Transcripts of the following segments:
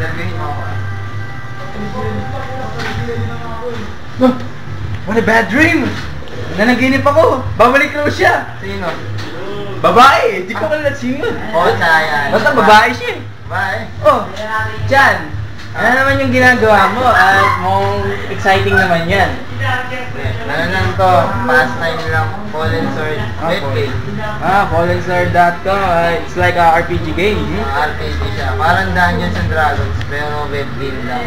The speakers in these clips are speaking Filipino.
Interviewin mo ako. Oh, what a bad dream! Nanaginip ako. Babalik raw siya. Sino? Babae. Di ko kalala sino yun. Yan. Basta babae siya. Bye. Oh, Chan. Ano naman yung ginagawa mo? At exciting naman yan. Ano lang to? Pastime lang. Fallen Sword. Webpage. Fallensword.com. It's like a RPG game. RPG siya. Parang Dungeons and Dragons. Pero web game lang.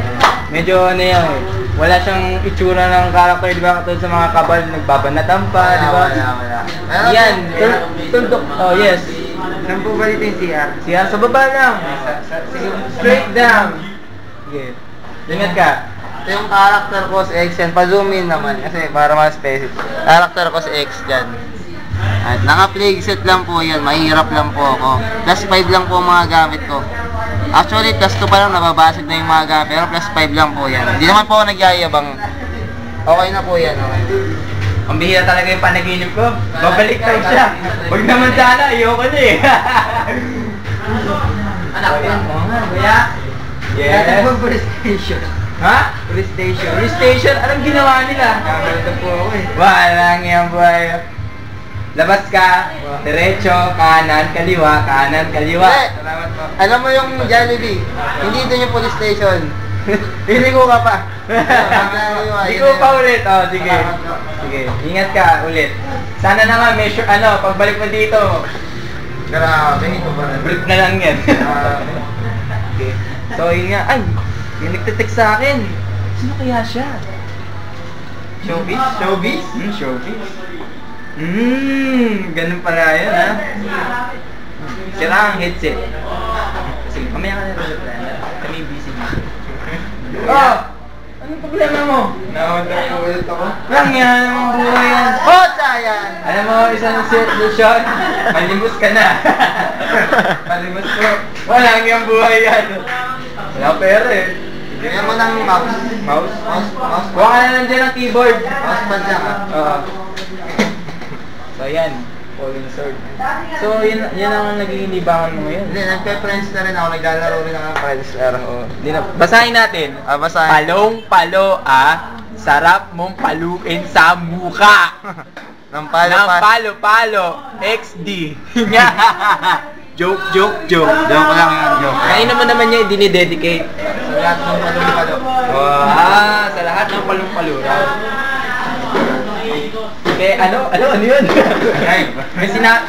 Medyo ano yan eh. Wala siyang itsura ng character, di ba? Katulad sa mga kabal, nagbabanatan pa, di ba? Wala. Yan. Tuldok. Oh, yes. Saan po ba dito yung CR? Siya sa baba lang. Straight down. Sige. Ingat ka. Ito yung character ko si X yan. Pa-zoom in naman kasi para mas specific. Character ko si X dyan. At naka-plague set lang po yan. Mahirap lang po ako. Plus 5 lang po mga gamit ko. Actually, plus 2 pa lang nababasag na yung mga gamit. Pero plus 5 lang po yan. Hindi naman po ako nagyayabang. Okay na po yan. Okay. Ang bihira talaga yung panaginip ko. Babalik tayo siya. Huwag naman sana. Ayoko na eh. Anak yan. Oo nga, kuya. Yes. Police station. Ha? Police station. Police station? Anong ginawa nila? Kamalito po ako eh. Walang yan, boy. Labas ka, diretso, kanan, kaliwa, kanan, kaliwa. Salamat po. Alam mo yung Jollibee, hindi ito yung police station. Hiligo ka pa. Hindi ko pa ulit. Oh, sige. Sige, ingat ka ulit. Sana naman, pagbalik mo dito, Grabe, ito ba na? brief na lang yan. Okay. So, yun nga. Ay, may nagte-text sa akin. Sino kaya siya? Showbiz? Showbiz? Showbiz. Ganun pala yun, ha? Sira ang headset. Sige, mamaya ka na reply. Kami busy dito. Oh! Anong problema mo? Naundak po ulit ako. Lang yan, ang buhay yan. Oh, sayan! Alam mo, isang solution, malimos ka na. Malimos ko. Walang yung buhay yan. Wala pera eh. Bigyan mo ng mouse. Mouse? Mouse Huwag ka na nandiyan ng keyboard. pad lang ah. Oo. So yan, Fallen Sword. So yan ang naging libangan mo ngayon. Hindi, nagpe-friends na rin ako. Naglalaro rin ako ng friends. Basahin natin. Basahin. Palong-palo sarap mong paluin sa muka. Ng Ng palo-palo, XD. Joke. Joke lang yan, joke. Kanino mo naman niya dinidedicate? Sa lahat ng palong-palo. Sa lahat ng palong-palo. Okay, ano yun?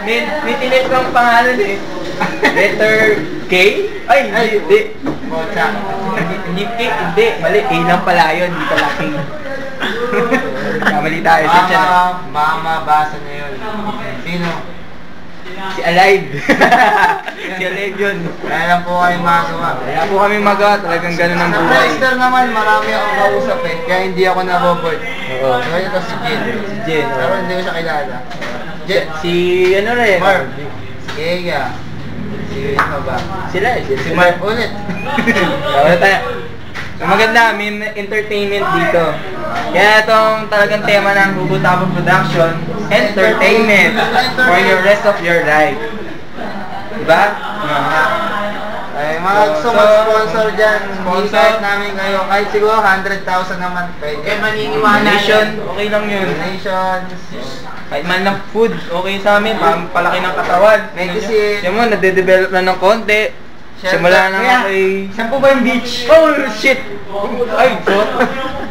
may tinip kang pangalan eh. Letter K? Ay, hindi. Bocha. Hindi K, hindi. Mali, A lang pala yun, hindi pala K. Kamali tayo sa chan. Mama, basa na yun. Sino? Si Alive. Si Alive yun. Kaya lang po kayo magawa. Kaya po kami talagang ganun ang Sa buhay. Friendster naman, marami akong kausap eh. Kaya hindi ako naboboard. Oo. Kaya ito si Jen. Si Jen. Pero hindi ko siya kilala. Jen. Si ano rin? Marv. Si Ega. Si ano ba? Sila eh. Si Marv ulit. Wala tayo. So maganda, may entertainment dito. Kaya itong talagang tema ng Hubutabo Production, entertainment for your rest of your life. Diba? Ay, mga gusto mag-sponsor dyan. Sponsor namin kayo. Kahit siguro 100,000 naman. Pwede. Okay, maniniwala. Donation, okay lang yun. Donations. Kahit man lang food, okay sa amin. Palaki ng katawan. Medicine. Siya mo, nade-develop na ng konti. Simula na nga kay... Saan po ba yung beach? Oh, shit! Ay, so...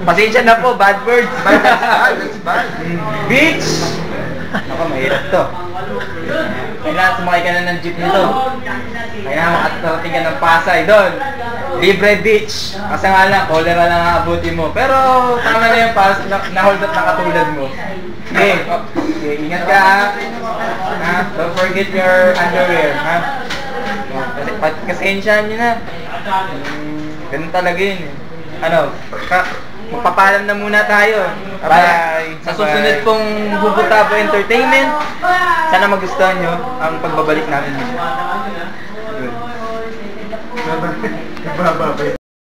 Pasensya na po, bad words. That's bad. Beach! Ako, mahirap to. Kailangan sumakay ka na ng jeep nito. Kailangan makatarating ka ng Pasay doon. Libre beach. Kasi nga lang, cholera lang ang abutin mo. Pero tama na yung na-hold up na katulad mo. Okay, ingat ka ha. Don't forget your underwear ha. Kasensyahan nyo na. Ganun talaga yun eh. Magpapalam na muna tayo. Bye! Sa susunod pong Hubutabo Entertainment, sana magustuhan nyo ang pagbabalik namin. Good. Bye-bye.